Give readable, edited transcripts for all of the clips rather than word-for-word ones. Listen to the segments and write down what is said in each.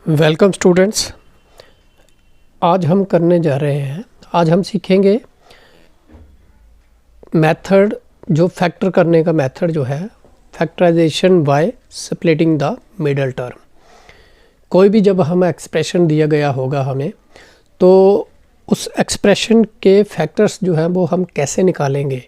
Welcome students. आज हम करने जा रहे हैं, आज हम सीखेंगे मेथड, जो फैक्टर करने का मेथड जो है, factorization by splitting the middle term. कोई भी जब हम एक्सप्रेशन दिया गया होगा हमें, तो उस एक्सप्रेशन के फैक्टर्स जो है वो हम कैसे निकालेंगे,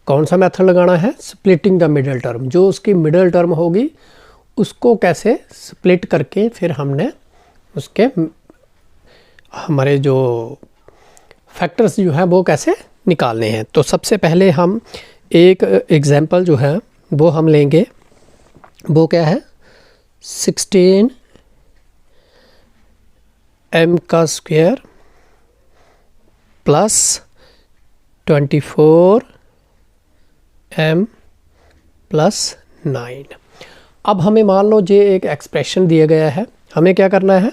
कौन सा मेथड लगाना है, स्प्लिटिंग द मिडल टर्म। जो उसकी मिडल टर्म होगी उसको कैसे स्प्लिट करके फिर हमने उसके हमारे जो फैक्टर्स जो है वो कैसे निकालने हैं। तो सबसे पहले हम एक एग्जांपल जो है वो हम लेंगे। वो क्या है, 16 m का स्क्वायर प्लस 24 m प्लस 9। अब हमें मान लो जे एक एक्सप्रेशन दिया गया है, हमें क्या करना है,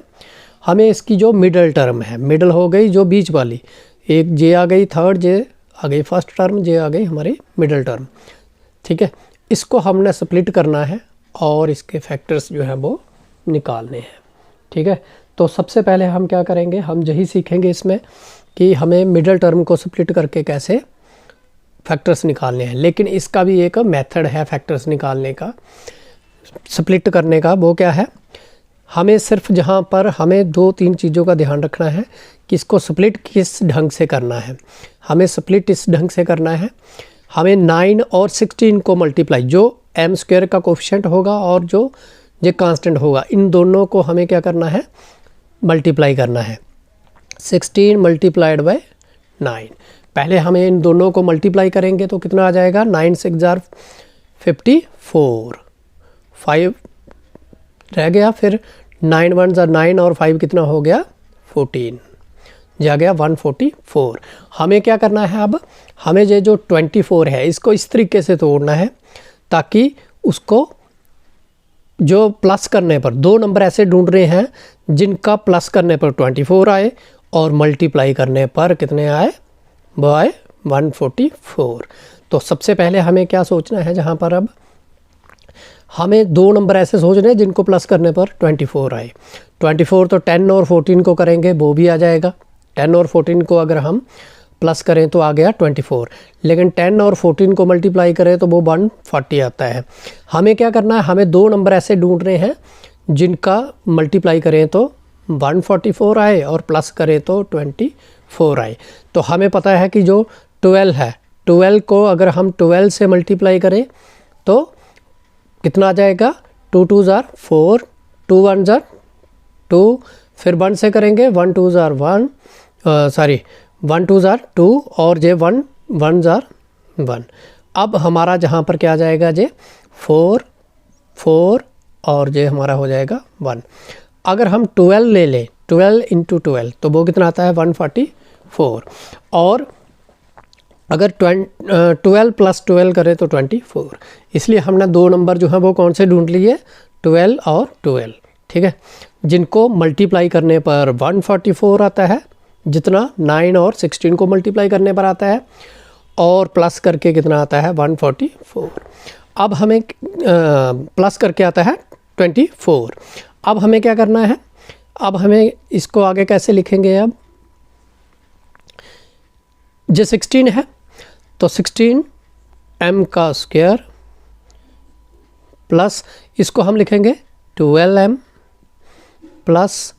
हमें इसकी जो मिडल टर्म है, मिडल हो गई जो बीच वाली, एक जे आ गई थर्ड, जे आ गई फर्स्ट टर्म, जे आ गई हमारी मिडल टर्म, ठीक है। इसको हमने स्प्लिट करना है और इसके फैक्टर्स जो है वो निकालने हैं, ठीक है। तो सबसे पहले हम क्या करेंगे, हम यही सीखेंगे इसमें कि हमें मिडल टर्म को स्प्लिट करके कैसे फैक्टर्स निकालने हैं। लेकिन इसका भी एक मेथड है फैक्टर्स निकालने का, स्प्लिट करने का। वो क्या है, हमें सिर्फ जहाँ पर हमें 2-3 चीज़ों का ध्यान रखना है कि इसको स्प्लिट किस ढंग से करना है। हमें स्प्लिट इस ढंग से करना है, हमें 9 और 16 को मल्टीप्लाई, जो m स्क्वायर का कोफिशिएंट होगा और जो ये कांस्टेंट होगा, इन दोनों को हमें क्या करना है, मल्टीप्लाई करना है। 16 मल्टीप्लाइड बाय 9, पहले हमें इन दोनों को मल्टीप्लाई करेंगे तो कितना आ जाएगा, 9 6 जार 54, 5 रह गया, फिर 9 1 जार 9 और 5 कितना हो गया, 14, जा गया 144। हमें क्या करना है, अब हमें ये जो 24 है इसको इस तरीके से तोड़ना है ताकि उसको जो प्लस करने पर, दो नंबर ऐसे ढूंढ रहे हैं जिनका प्लस करने पर 24 आए और मल्टीप्लाई करने पर कितने आए, वो आए 144। तो सबसे पहले हमें क्या सोचना है, जहाँ पर अब हमें दो नंबर ऐसे सोचने हैं जिनको प्लस करने पर 24 आए। 24 तो 10 और 14 को करेंगे वो भी आ जाएगा। 10 और 14 को अगर हम प्लस करें तो आ गया 24, लेकिन 10 और 14 को मल्टीप्लाई करें तो वो 140 आता है। हमें क्या करना है, हमें दो नंबर ऐसे ढूंढ रहे हैं जिनका मल्टीप्लाई करें तो 144 आए और प्लस करें तो 24 आए। तो हमें पता है कि जो 12 है, 12 को अगर हम 12 से मल्टीप्लाई करें तो कितना आ जाएगा, 2 2 जार 4, 2 1 जार 2, फिर 1 से करेंगे 1 2 जार 1, 1 2 जार 2 और जे 1 1 जार 1। अब हमारा जहाँ पर क्या आ जाएगा, जे 4 4 और जे हमारा हो जाएगा 1। अगर हम 12 ले लें, 12 × 12 तो वो कितना आता है, 144। और अगर 12 + 12 करें तो 24। इसलिए हमने दो नंबर जो हैं वो कौन से ढूंढ लिए, 12 और 12, ठीक है, जिनको मल्टीप्लाई करने पर 144 आता है, जितना 9 और 16 को मल्टीप्लाई करने पर आता है, और प्लस करके कितना आता है, 144। अब हमें प्लस करके आता है 24। अब हमें क्या करना है, अब हमें इसको आगे कैसे लिखेंगे, अब जो 16 है तो 16 m का स्क्वायर प्लस, इसको हम लिखेंगे 12m प्लस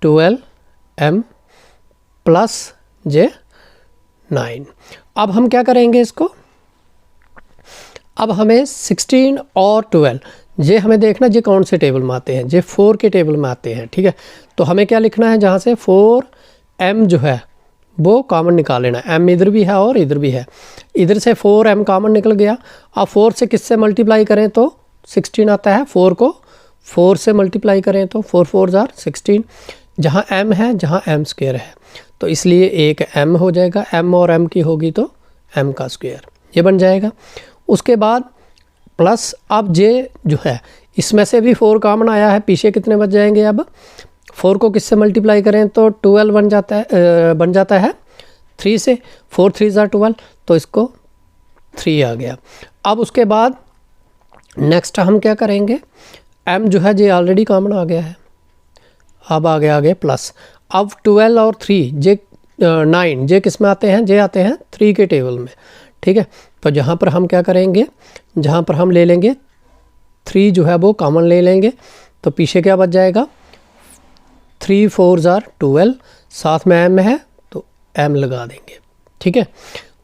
12m प्लस जे 9। अब हम क्या करेंगे इसको, अब हमें 16 और 12 ये हमें देखना ये कौन से टेबल में आते हैं, ये 4 के टेबल में आते हैं, ठीक है। तो हमें क्या लिखना है, जहाँ से 4m जो है वो कॉमन निकाल लेना। m इधर भी है और इधर भी है, इधर से 4m कॉमन निकल गया। अब 4 से किससे मल्टीप्लाई करें तो 16 आता है, 4 को 4 से मल्टीप्लाई करें तो 4 4 जार 16, जहाँ m है, जहाँ m स्क्वायर है, तो इसलिए एक m हो जाएगा, m और m की होगी तो m का स्क्वायर, ये बन जाएगा। उसके बाद प्लस, अब जे जो है इसमें से भी 4 कॉमन आया है, पीछे कितने बच जाएंगे, अब 4 को किससे मल्टीप्लाई करें तो 12 बन जाता है 3 से, 4 3 जार 12, तो इसको 3 आ गया। अब उसके बाद नेक्स्ट हम क्या करेंगे, m जो है ये ऑलरेडी कॉमन आ गया है, अब आगे प्लस। अब 12 और 3 जे 9 जे किस में आते हैं, जे आते हैं 3 के टेबल में, ठीक है। तो जहाँ पर हम क्या करेंगे, जहाँ पर हम ले लेंगे 3 जो है वो कॉमन ले लेंगे, तो पीछे क्या बच जाएगा, 3 4 12, साथ में m है तो m लगा देंगे, ठीक है।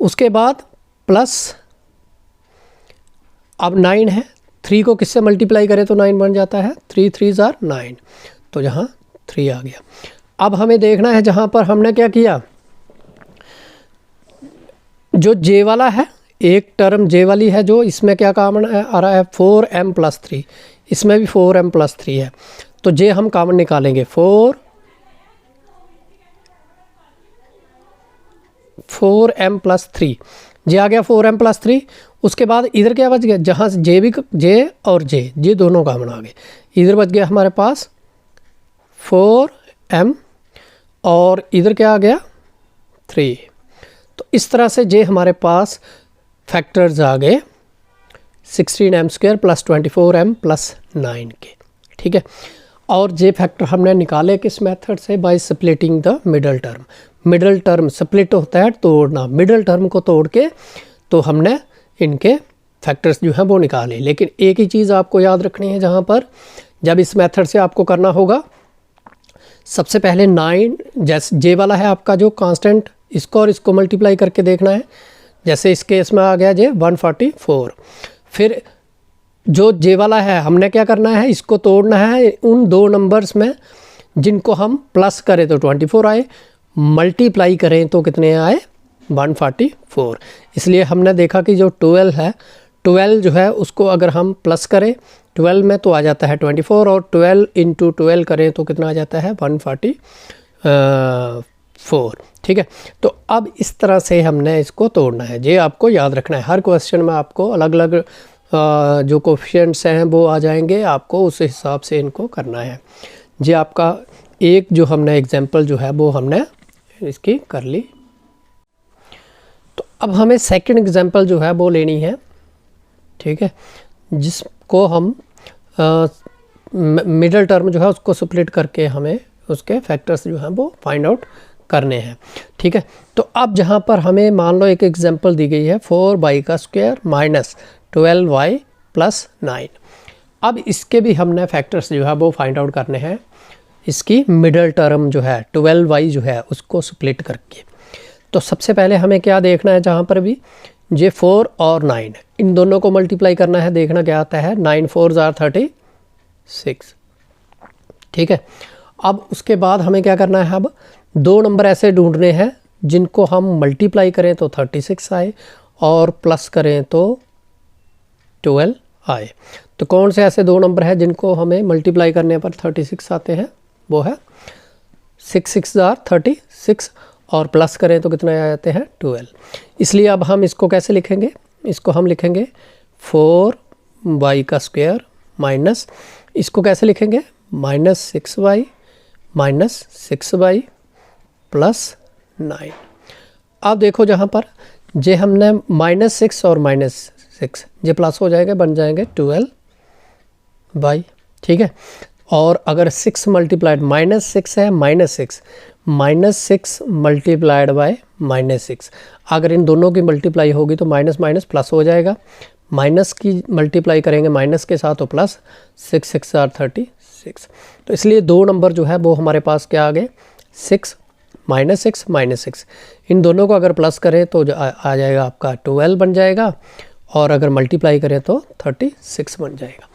उसके बाद प्लस, अब 9 है, 3 को किससे मल्टीप्लाई करें तो 9 बन जाता है, 3 3 9, तो यहाँ 3 आ गया। अब हमें देखना है जहाँ पर हमने क्या किया, जो जे वाला है, एक टर्म जे वाली है जो, इसमें क्या कॉमन आ रहा है 4m + 3, इसमें भी 4m + 3 है, तो जे हम कॉमन निकालेंगे 4m + 3, जे आ गया 4m + 3। उसके बाद इधर क्या बच गया, जहाँ से जे भी जे और जे दोनों कॉमन आ गए, इधर बच गया हमारे पास 4m और इधर क्या आ गया 3। तो इस तरह से जे हमारे पास फैक्टर्स आ गए 16m² + 24m + 9 के, ठीक है। और जे फैक्टर हमने निकाले किस मेथड से, bye splitting the middle term. Middle term split होता है तोड़ना, मिडल टर्म को तोड़ के तो हमने इनके फैक्टर्स जो हैं वो निकाले। लेकिन एक ही चीज़ आपको याद रखनी है, जहाँ पर जब इस मेथड से आपको करना होगा, सबसे पहले 9 जैसे जे वाला है आपका जो कांस्टेंट, इसको और इसको मल्टीप्लाई करके देखना है। जैसे इस केस में आ गया जे 144, फिर जो जे वाला है हमने क्या करना है, इसको तोड़ना है उन दो नंबर्स में जिनको हम प्लस करें तो 24 आए, मल्टीप्लाई करें तो कितने आए 144। इसलिए हमने देखा कि जो 12 है, 12 जो है उसको अगर हम प्लस करें 12 में तो आ जाता है 24, और 12 × 12 करें तो कितना आ जाता है 144, ठीक है। तो अब इस तरह से हमने इसको तोड़ना है, ये आपको याद रखना है। हर क्वेश्चन में आपको अलग अलग जो कोफिशिएंट्स हैं वो आ जाएंगे, आपको उस हिसाब से इनको करना है। ये आपका एक जो हमने एग्जांपल जो है वो हमने इसकी कर ली। तो अब हमें सेकंड एग्जांपल जो है वो लेनी है, ठीक है, जिसको हम मिडल टर्म जो है उसको स्प्लिट करके हमें उसके फैक्टर्स जो हैं वो फाइंड आउट करने हैं, ठीक है। तो अब जहाँ पर हमें मान लो एक एग्जांपल दी गई है 4y² - 12y + 9। अब इसके भी हमने फैक्टर्स जो है वो फाइंड आउट करने हैं, इसकी मिडल टर्म जो है 12y जो है उसको स्प्लिट करके। तो सबसे पहले हमें क्या देखना है, जहाँ पर भी ये 4 और 9 इन दोनों को मल्टीप्लाई करना है, देखना क्या आता है, 9 4 36, ठीक है। अब उसके बाद हमें क्या करना है, अब दो नंबर ऐसे ढूंढने हैं जिनको हम मल्टीप्लाई करें तो 36 आए और प्लस करें तो 12 आए। तो कौन से ऐसे दो नंबर हैं जिनको हमें मल्टीप्लाई करने पर 36 आते हैं, वो है 6 6 36 और प्लस करें तो कितने आ जाते हैं 12। इसलिए अब हम इसको कैसे लिखेंगे, इसको हम लिखेंगे 4y² माइनस, इसको कैसे लिखेंगे -6y -6y + 9। अब देखो जहाँ पर जे हमने -6 और -6 ये प्लस हो जाएगा, बन जाएंगे 12y, ठीक है। और अगर 6 मल्टीप्लाइड -6 है -6 मल्टीप्लाइड बाय -6, अगर इन दोनों की मल्टीप्लाई होगी तो माइनस माइनस प्लस हो जाएगा, माइनस की मल्टीप्लाई करेंगे माइनस के साथ तो प्लस, 6 6 36। तो इसलिए दो नंबर जो है वो हमारे पास क्या आ गए 6 -6 इन दोनों को अगर प्लस करें तो आ जाएगा आपका 12 बन जाएगा, और अगर मल्टीप्लाई करें तो 36 बन जाएगा।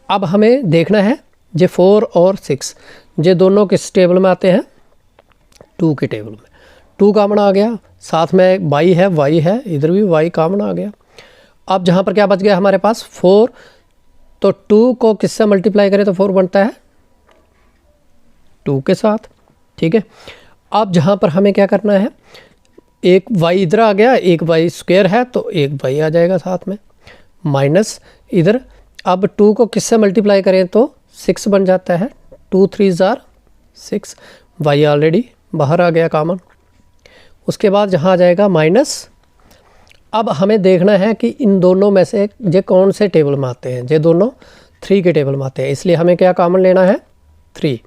अब हमें देखना है ये 4 और 6 ये दोनों किस टेबल में आते हैं, 2 के टेबल में। 2 कॉमन आ गया, साथ में y है, इधर भी y कॉमन आ गया। अब जहाँ पर क्या बच गया हमारे पास 4, तो 2 को किससे मल्टीप्लाई करें तो 4 बनता है 2 के साथ, ठीक है। अब जहाँ पर हमें क्या करना है, एक y इधर आ गया, एक y² है तो एक y आ जाएगा साथ में, माइनस इधर। अब 2 को किससे मल्टीप्लाई करें तो 6 बन जाता है, 2 3 6, y ऑलरेडी बाहर आ गया कॉमन। उसके बाद जहाँ आ जाएगा माइनस। अब हमें देखना है कि इन दोनों में से ये कौन से टेबल में आते हैं, ये दोनों 3 के टेबल में आते हैं, इसलिए हमें क्या कॉमन लेना है 3।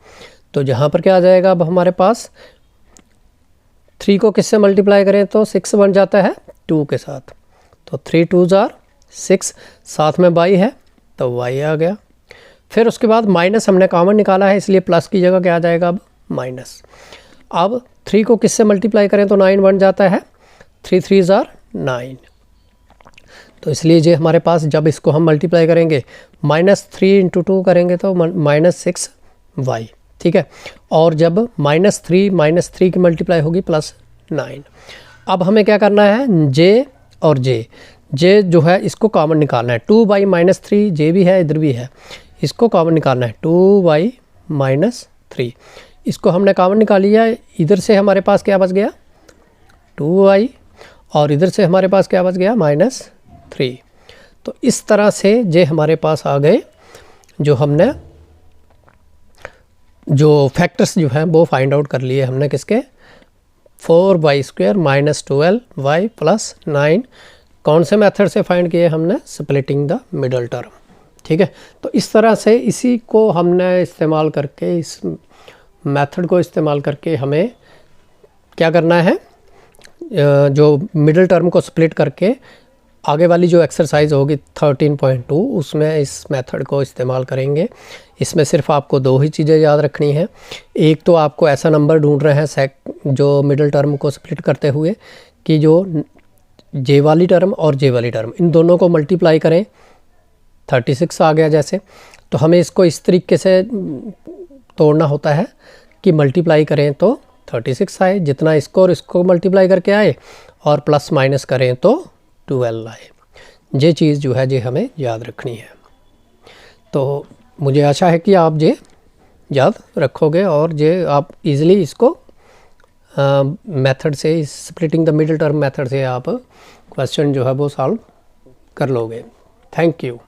तो जहाँ पर क्या आ जाएगा अब हमारे पास 3 को किससे मल्टीप्लाई करें तो 6 बन जाता है 2 के साथ। तो 3 2s are 6, साथ में y है तो y आ गया। फिर उसके बाद माइनस हमने कॉमन निकाला है इसलिए प्लस की जगह क्या आ जाएगा अब माइनस। अब 3 को किससे मल्टीप्लाई करें तो 9 बन जाता है, 3 3s are 9। तो इसलिए ये हमारे पास जब इसको हम मल्टीप्लाई करेंगे -3 × 2 करेंगे तो -6y, ठीक है। और जब -3 की मल्टीप्लाई होगी +9। अब हमें क्या करना है, जे और जे जो है इसको कॉमन निकालना है। 2y -3 जे भी है इधर भी है, इसको कॉमन निकालना है 2y -3। इसको हमने कॉमन निकाल लिया। इधर से हमारे पास क्या बच गया 2y और इधर से हमारे पास क्या बच गया -3। तो इस तरह से ये हमारे पास आ गए जो हमने जो फैक्टर्स जो हैं वो फाइंड आउट कर लिए हमने किसके 4y² -12y + 9। कौन से मेथड से फाइंड किए हमने, स्प्लिटिंग द मिडल टर्म, ठीक है। तो इस तरह से इसी को हमने इस्तेमाल करके, इस मेथड को इस्तेमाल करके हमें क्या करना है, जो मिडल टर्म को स्प्लिट करके आगे वाली जो एक्सरसाइज होगी 13.2 उसमें इस मेथड को इस्तेमाल करेंगे। इसमें सिर्फ आपको 2 ही चीज़ें याद रखनी है। एक तो आपको ऐसा नंबर ढूंढ रहे हैं जो मिडल टर्म को स्प्लिट करते हुए कि जो जे वाली टर्म और जे वाली टर्म इन दोनों को मल्टीप्लाई करें, 36 आ गया जैसे, तो हमें इसको इस तरीके से तोड़ना होता है कि मल्टीप्लाई करें तो 36 आए, जितना इसको और इसको मल्टीप्लाई करके आए, और प्लस माइनस करें तो 12 आए। ये चीज़ जो है ये हमें याद रखनी है। तो मुझे आशा है कि आप ये याद रखोगे और ये आप इजीली इसको मेथड से, इस splitting the middle term method से आप क्वेश्चन जो है वो सॉल्व कर लोगे। Thank you.